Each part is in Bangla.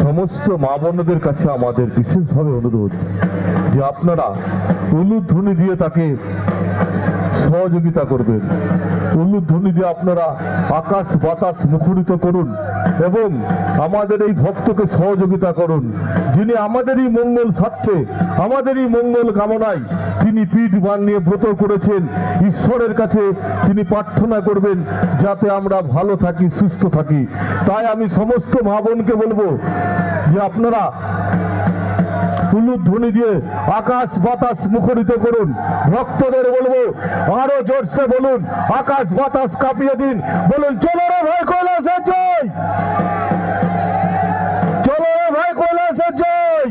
সমস্ত মা বোনদের কাছে আমাদের বিশেষভাবে অনুরোধ যে আপনারা উলুধ্বনি দিয়ে তাকে সহযোগিতা করবেন। উলুধ্বনি দিয়ে আপনারা আকাশ বাতাস মুখরিত করুন এবং আমাদের এই ভক্তকে সহযোগিতা করুন, যিনি আমাদেরই মঙ্গল স্বার্থে, আমাদেরই মঙ্গল কামনায় তিনি পীঠ বানিয়ে ব্রত করেছেন। ঈশ্বরের কাছে তিনি প্রার্থনা করবেন যাতে আমরা ভালো থাকি, সুস্থ থাকি। তাই আমি সমস্ত মা বোনকে বলবো যে আপনারা উলুধ্বনি দিয়ে আকাশ বাতাস মুখরিত করুন। ভক্তদের বলবো আরো জোরসে বলুন, আকাশ বাতাস কাঁপিয়ে দিন, বলুন চলো রে ভাই কৈলাসে জয়, চলো রে ভাই কৈলাসে জয়।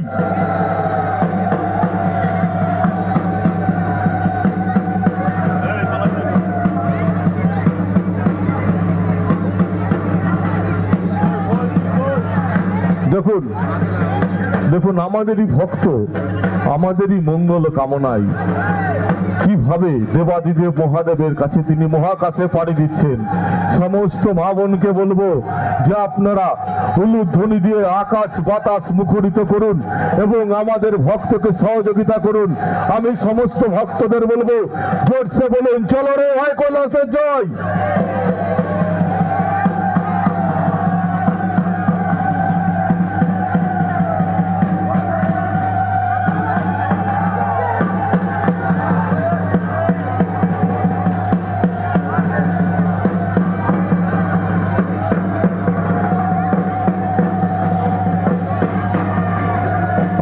দেখুন দেখুন আমাদেরই ভক্ত, আমাদেরই মঙ্গল কামনায় কিভাবে দেবাদিদেব মহাদেবের কাছে তিনি মহাকাশে পাড়ি দিচ্ছেন। সমস্ত মা বোনকে বলবো যে আপনারা উলুধ্বনি দিয়ে আকাশ বাতাস মুখরিত করুন এবং আমাদের ভক্তকে সহযোগিতা করুন। আমি সমস্ত ভক্তদের বলবো জোরসে বলুন চলো রে ভাই কৈলাসে জয়।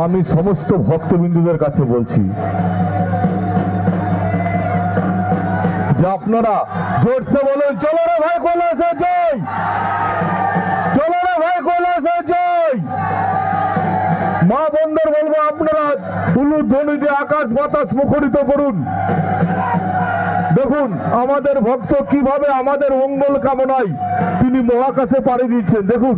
আমি সমস্ত ভক্তবিন্দুদের কাছে বলছি যে আপনারা জোরসে বলেন চলো রে ভাই কৈলাসে জয়, চলো রে ভাই কৈলাসে জয়। মা বোনদের বলবো আপনারা উলুধ্বনি দিয়ে আকাশ বাতাস মুখরিত করুন। দেখুন আমাদের ভক্ত কিভাবে আমাদের মঙ্গল কামনায় তিনি মহাকাশে পাড়ি দিচ্ছেন। দেখুন